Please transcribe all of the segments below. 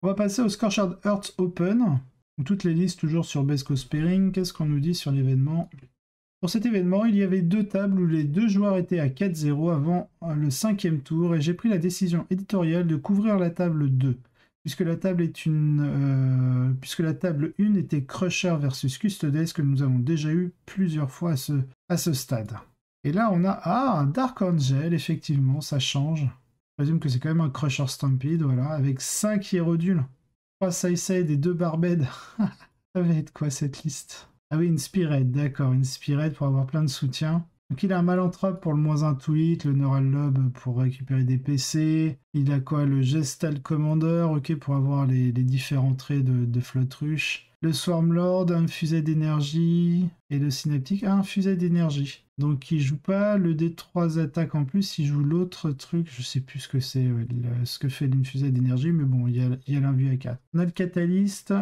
On va passer au Scorched Earth Open. Toutes les listes toujours sur Best Cospairing. Qu'est-ce qu'on nous dit sur l'événement? Pour cet événement, il y avait 2 tables où les 2 joueurs étaient à 4-0 avant le 5e tour et j'ai pris la décision éditoriale de couvrir la table 2. Puisque la table 1 était Crusher versus Custodes que nous avons déjà eu plusieurs fois à ce stade. Et là on a un Dark Angel, effectivement, ça change. Je présume que c'est quand même un Crusher Stampede, voilà, avec 5 Hierodules, 3 Side et 2 Barbed. Ça va être quoi cette liste? Ah oui, Inspired, d'accord, Inspired pour avoir plein de soutien. Donc il a un Malanthrope pour le -1 tweet, le Neural Lobe pour récupérer des PC, il a quoi, le Gestal Commander, ok, pour avoir les différents traits de Flottruche, le Swarmlord, un fusil d'énergie, et le Synaptique, un fusil d'énergie. Donc il joue pas le D3 attaque en plus, il joue l'autre truc, je sais plus ce que c'est, ce que fait une fusée d'énergie, mais bon, il y a l'invue à 4. On a le Catalyst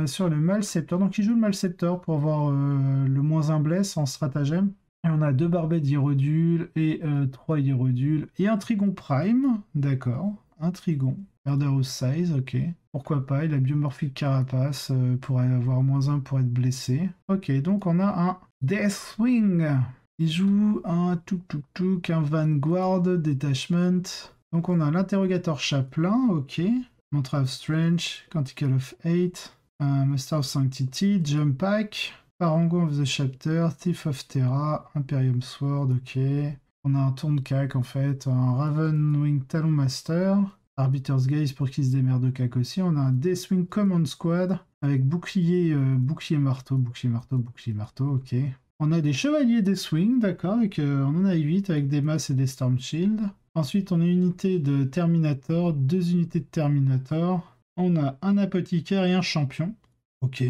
sur le Malceptor, donc il joue le Malceptor pour avoir le -1 bless en stratagème. Et on a 2 Barbets d'Hierodule et 3 Hierodules et un Trigon Prime, d'accord, un Trigon. Murderous Size, ok. Pourquoi pas, il a Biomorphique Carapace pour avoir -1 pour être blessé. Ok, donc on a un Deathwing. Il joue un un Vanguard Detachment. Donc on a l'interrogateur Chaplain, ok. Mantra of Strange, Canticle of Hate, Master of Sanctity, Jump Pack, Parangon of the Chapter, Thief of Terra, Imperium Sword, ok. On a un Tourne-Cac en fait, un Ravenwing Talon Master, Arbiter's Gaze pour qu'il se démerde de cac aussi. On a un Deathwing Command Squad avec bouclier, marteau, ok. On a des chevaliers Deathwing, d'accord, on en a 8 avec des masses et des Storm Shield. Ensuite, on a une unité de Terminator, 2 unités de Terminator. On a un apothicaire et un champion. Ok.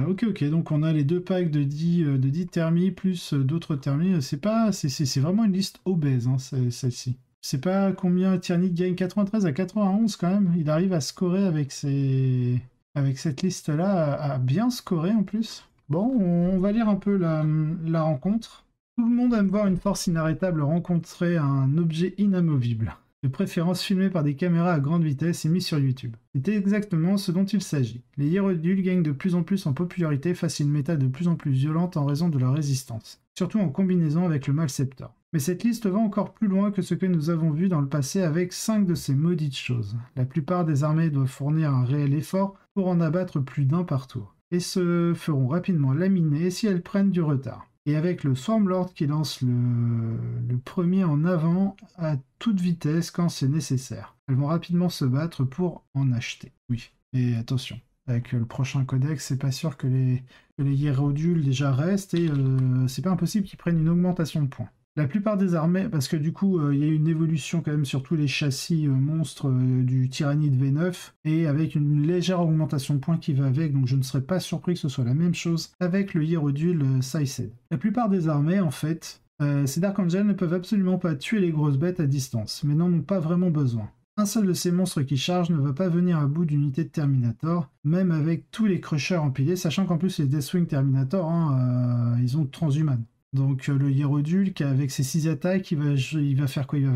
Ok, donc on a les 2 packs de 10 thermies plus d'autres thermies. C'est vraiment une liste obèse, hein, celle-ci. Je sais pas combien Tyrannic gagne, 93 à 91 quand même. Il arrive à scorer avec cette liste-là, à bien scorer en plus. Bon, on va lire un peu la rencontre. Tout le monde aime voir une force inarrêtable rencontrer un objet inamovible, de préférence filmé par des caméras à grande vitesse et mis sur YouTube. C'est exactement ce dont il s'agit. Les Hierodules gagnent de plus en plus en popularité face à une méta de plus en plus violente en raison de leur résistance, surtout en combinaison avec le Malceptor. Mais cette liste va encore plus loin que ce que nous avons vu dans le passé avec 5 de ces maudites choses. La plupart des armées doivent fournir un réel effort pour en abattre plus d'un par tour, et se feront rapidement laminer si elles prennent du retard. Et avec le Swarmlord qui lance le premier en avant à toute vitesse quand c'est nécessaire. Elles vont rapidement se battre pour en acheter. Oui, et attention, avec le prochain codex, c'est pas sûr que les Hierodules déjà restent, et c'est pas impossible qu'ils prennent une augmentation de points. La plupart des armées, parce que du coup, il y a eu une évolution quand même sur tous les châssis monstres du Tyrannide V9, et avec une légère augmentation de points qui va avec, donc je ne serais pas surpris que ce soit la même chose avec le Hierodule Siced. La plupart des armées, en fait, ces Dark Angels ne peuvent absolument pas tuer les grosses bêtes à distance, mais n'en ont pas vraiment besoin. Un seul de ces monstres qui chargent ne va pas venir à bout d'une unité de Terminator, même avec tous les Crushers empilés, sachant qu'en plus les Deathwing Terminator, ils ont Transhuman. Donc le Hierodule, avec ses 6 attaques, il va faire quoi? Il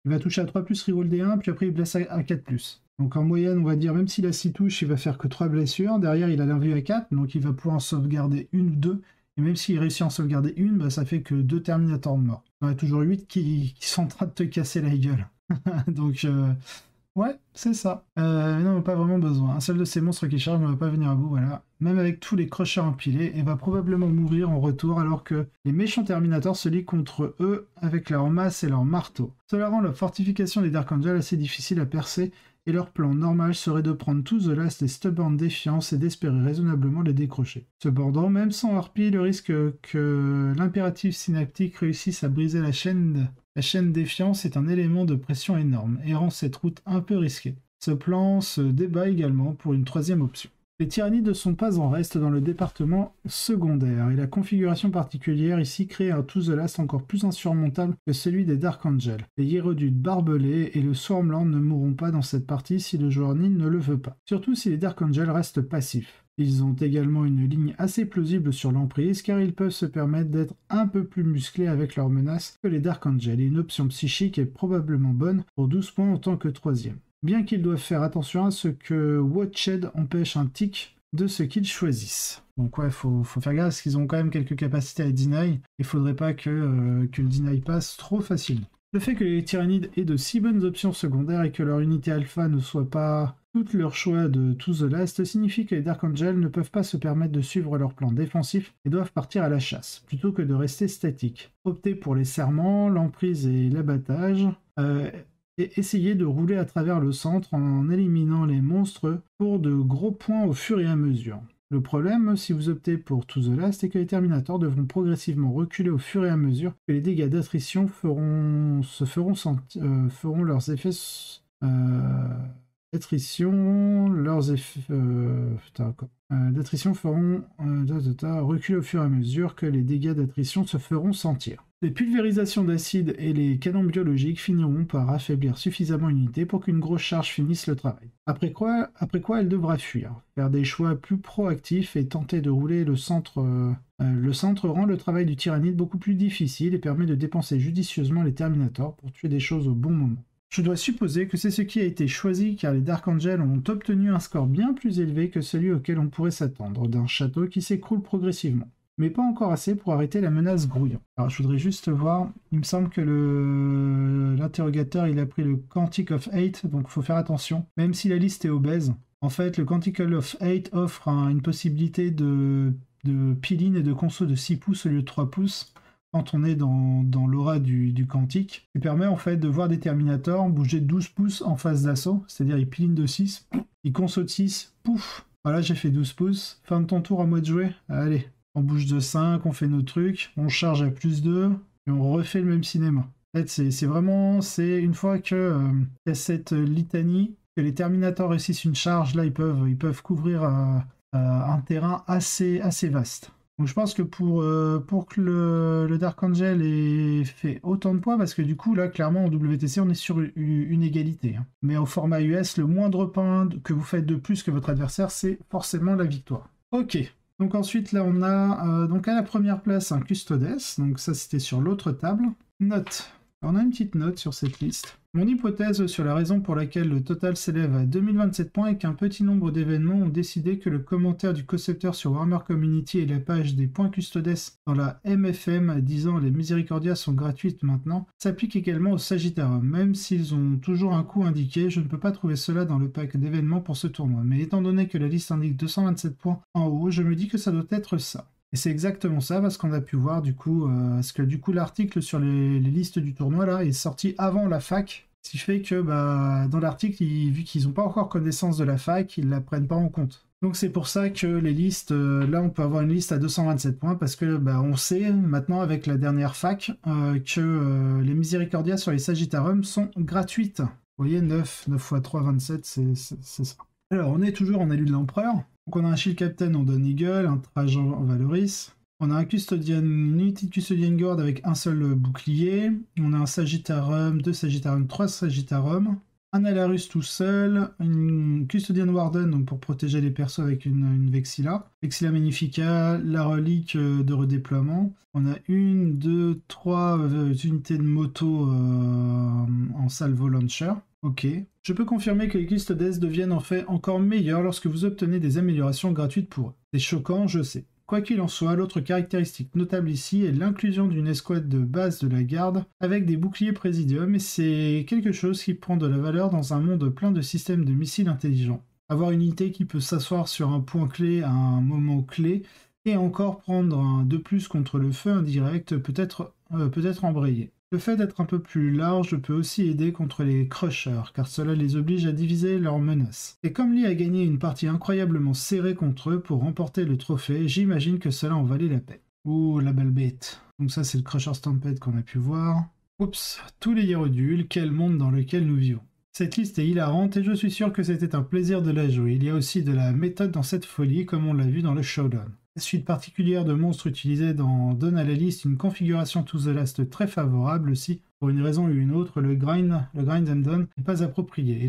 va toucher à 3+, reroll D1, puis après il blesse à 4+. Donc en moyenne, on va dire, même s'il a 6 touches, il va faire que 3 blessures. Derrière, il a l'invue à 4, donc il va pouvoir en sauvegarder une ou 2. Et même s'il réussit à en sauvegarder une, bah, ça fait que 2 Terminators de mort. Il y en a toujours 8 qui sont en train de te casser la gueule. Donc... ouais, c'est ça. Non, pas vraiment besoin. Un seul de ces monstres qui charge ne va pas venir à bout, voilà. Même avec tous les Crushers empilés, et va probablement mourir en retour alors que les méchants Terminators se lient contre eux avec leur masse et leur marteau. Cela rend la fortification des Dark Angels assez difficile à percer, et leur plan normal serait de prendre tous The Last et Stubborn Défiance et d'espérer raisonnablement les décrocher. Cependant, même sans harpie, le risque que l'impératif synaptique réussisse à briser la chaîne Défiance est un élément de pression énorme, et rend cette route un peu risquée. Ce plan se débat également pour une 3e option. Les tyrannies ne sont pas en reste dans le département secondaire, et la configuration particulière ici crée un To The Last encore plus insurmontable que celui des Dark Angels. Les Hierodules barbelés et le Swarmlord ne mourront pas dans cette partie si le joueur Nin ne le veut pas, surtout si les Dark Angels restent passifs. Ils ont également une ligne assez plausible sur l'emprise car ils peuvent se permettre d'être un peu plus musclés avec leurs menaces que les Dark Angels, et une option psychique est probablement bonne pour 12 points en tant que 3e. bien qu'ils doivent faire attention à ce que Watched empêche un tic de ce qu'ils choisissent. Donc ouais, faut faire gaffe, parce qu'ils ont quand même quelques capacités à deny, il faudrait pas que le deny passe trop facilement. Le fait que les tyrannides aient de si bonnes options secondaires et que leur unité alpha ne soit pas tout leur choix de To the Last signifie que les Dark Angels ne peuvent pas se permettre de suivre leur plan défensif et doivent partir à la chasse, plutôt que de rester statiques. Opter pour les serments, l'emprise et l'abattage, et essayer de rouler à travers le centre en éliminant les monstres pour de gros points au fur et à mesure. Le problème, si vous optez pour To the Last, est que les Terminators devront progressivement reculer au fur et à mesure que les dégâts d'attrition feront leurs effets... d'attrition feront reculer au fur et à mesure que les dégâts d'attrition se feront sentir. Les pulvérisations d'acide et les canons biologiques finiront par affaiblir suffisamment une unité pour qu'une grosse charge finisse le travail. Après quoi elle devra fuir, faire des choix plus proactifs et tenter de rouler le centre. Le centre rend le travail du tyrannide beaucoup plus difficile et permet de dépenser judicieusement les Terminators pour tuer des choses au bon moment. Je dois supposer que c'est ce qui a été choisi car les Dark Angels ont obtenu un score bien plus élevé que celui auquel on pourrait s'attendre, d'un château qui s'écroule progressivement. Mais pas encore assez pour arrêter la menace grouillant. Alors je voudrais juste voir, il me semble que l'interrogateur il a pris le Quantic of 8, donc il faut faire attention, même si la liste est obèse. En fait, le Quanticle of 8 offre une possibilité de piline et de conso de 6 pouces au lieu de 3 pouces. Quand on est dans l'aura du quantique, qui permet en fait de voir des Terminators bouger de 12 pouces en phase d'assaut, c'est-à-dire ils pilinent de 6, ils conso de 6, pouf, voilà j'ai fait 12 pouces, fin de ton tour à moi de jouer, allez, on bouge de 5, on fait nos trucs, on charge à plus 2, et on refait le même cinéma. En fait c'est une fois que y a cette litanie, que les Terminators réussissent une charge, là ils peuvent couvrir un terrain assez vaste. Donc je pense que pour que le Dark Angel ait fait autant de points, parce que du coup là clairement en WTC on est sur une égalité. Hein. Mais au format US, le moindre point que vous faites de plus que votre adversaire, c'est forcément la victoire. Ok, donc ensuite là on a donc à la première place un Custodes, donc ça c'était sur l'autre table. Note. On a une petite note sur cette liste. Mon hypothèse sur la raison pour laquelle le total s'élève à 2027 points est qu'un petit nombre d'événements ont décidé que le commentaire du concepteur sur Warhammer Community et la page des points Custodes dans la MFM disant les Miséricordias sont gratuites maintenant s'applique également au Sagittarium. Même s'ils ont toujours un coût indiqué, je ne peux pas trouver cela dans le pack d'événements pour ce tournoi. Mais étant donné que la liste indique 227 points en haut, je me dis que ça doit être ça. Et c'est exactement ça, parce qu'on a pu voir du coup, parce que du coup l'article sur les listes du tournoi là est sorti avant la fac, ce qui fait que dans l'article, vu qu'ils n'ont pas encore connaissance de la fac, ils ne la prennent pas en compte. Donc c'est pour ça que les listes, là on peut avoir une liste à 227 points, parce que on sait maintenant avec la dernière fac que les Miséricordias sur les Sagittarium sont gratuites. Vous voyez, 9 x 3, 27, c'est ça. Alors on est toujours en élu de l'empereur. Donc on a un Shield Captain en Don Eagle, un Trajan en Valoris. On a un une unité de Custodian Guard avec un seul bouclier. On a un Sagittarium, 2 Sagittarium, 3 Sagittarium. Un Alarus tout seul. Une Custodian Warden donc pour protéger les persos avec une Vexilla. Vexilla Magnifica, la relique de redéploiement. On a 1, 2, 3 unités de moto en salvo launcher. Ok. Je peux confirmer que les Custodes deviennent en fait encore meilleurs lorsque vous obtenez des améliorations gratuites pour eux. C'est choquant, je sais. Quoi qu'il en soit, l'autre caractéristique notable ici est l'inclusion d'une escouade de base de la garde avec des boucliers Présidium, et c'est quelque chose qui prend de la valeur dans un monde plein de systèmes de missiles intelligents. Avoir une unité qui peut s'asseoir sur un point clé à un moment clé et encore prendre un de plus contre le feu indirect peut être embrayé. Le fait d'être un peu plus large peut aussi aider contre les Crushers, car cela les oblige à diviser leurs menaces. Et comme Lee a gagné une partie incroyablement serrée contre eux pour remporter le trophée, j'imagine que cela en valait la peine. Ouh, la belle bête. Donc ça c'est le Crusher Stampede qu'on a pu voir. Oups, tous les Hierodules, quel monde dans lequel nous vivons. Cette liste est hilarante et je suis sûr que c'était un plaisir de la jouer. Il y a aussi de la méthode dans cette folie, comme on l'a vu dans le Showdown. La suite particulière de monstres utilisés donne à la liste une configuration To the Last très favorable aussi Pour une raison ou une autre, le grind and done n'est pas approprié,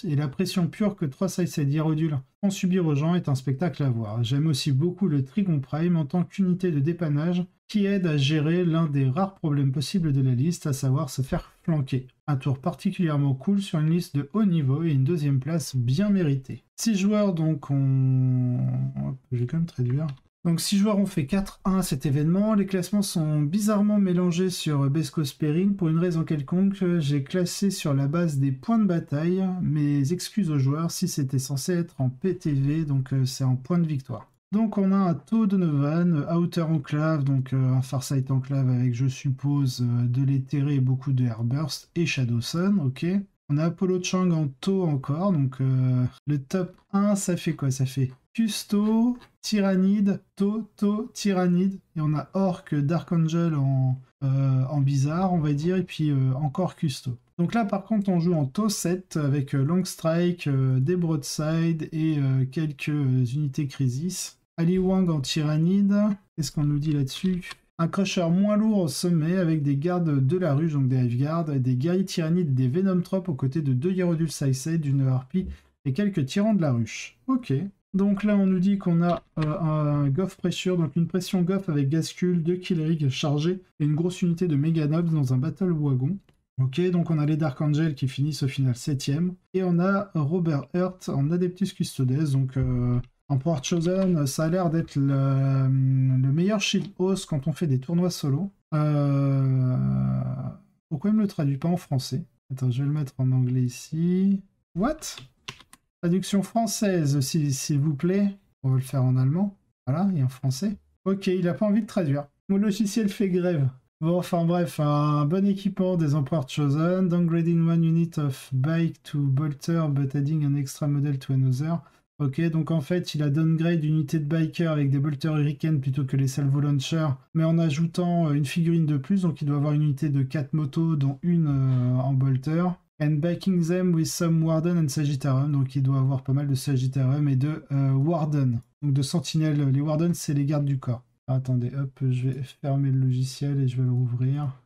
et la pression pure que 3 side-side Hierodules font subir aux gens est un spectacle à voir. J'aime aussi beaucoup le Trigon Prime en tant qu'unité de dépannage qui aide à gérer l'un des rares problèmes possibles de la liste, à savoir se faire flanquer. Un tour particulièrement cool sur une liste de haut niveau et une deuxième place bien méritée. 6 joueurs donc je vais quand même traduire. Donc 6 joueurs ont fait 4-1 à cet événement. Les classements sont bizarrement mélangés sur Best Coast Pairing. Pour une raison quelconque, j'ai classé sur la base des points de bataille. Mes excuses aux joueurs si c'était censé être en PTV, donc c'est en points de victoire. Donc on a un Toad Donovan, Outer Enclave, donc un Farsight Enclave avec, je suppose, de l'éthéré et beaucoup de Airburst, et Shadowsun, ok. On a Apollo Chang en taux encore, donc le top 1, ça fait quoi? Ça fait Custo, Tyrannide, Tyrannide, et on a Orc, Dark Angel en bizarre, on va dire, et puis encore Custo. Donc là, par contre, on joue en taux 7 avec Long Strike, des Broadside et quelques unités Crisis. Ali Wang en Tyrannide, qu'est-ce qu'on nous dit là-dessus? Un crusher moins lourd au sommet avec des gardes de la ruche, donc des Hive Guards, des guerriers Tyrannides, des Venom Trop aux côtés de 2 Hierodules Side-Side, d'une harpie et quelques tyrans de la ruche. Ok. Donc là, on nous dit qu'on a un Goff Pressure, donc une pression Goff avec Gascule, 2 Killrig chargés et une grosse unité de Mega Nobs dans un Battle Wagon. Ok, donc on a les Dark Angel qui finissent au final 7ème. Et on a Robert Hurt en Adeptus Custodes, donc Emperor Chosen, ça a l'air d'être le meilleur shield host quand on fait des tournois solo. Pourquoi il me le traduit pas en français? Attends, je vais le mettre en anglais ici. What? Traduction française, s'il vous plaît. On va le faire en allemand. Voilà, et en français. Ok, il a pas envie de traduire. Mon logiciel fait grève. Bon, enfin bref, un bon équipement des Emperor Chosen. Downgrading one unit of bike to bolter, but adding an extra model to another. Ok, donc en fait, il a downgrade une unité de biker avec des bolters Hurricane plutôt que les salvo launchers, mais en ajoutant une figurine de plus, donc il doit avoir une unité de 4 motos, dont une en bolter. And backing them with some Warden and Sagittarium, donc il doit avoir pas mal de Sagittarium et de Warden, donc de Sentinelle. Les Warden, c'est les gardes du corps. Attendez, hop, je vais fermer le logiciel et je vais le rouvrir.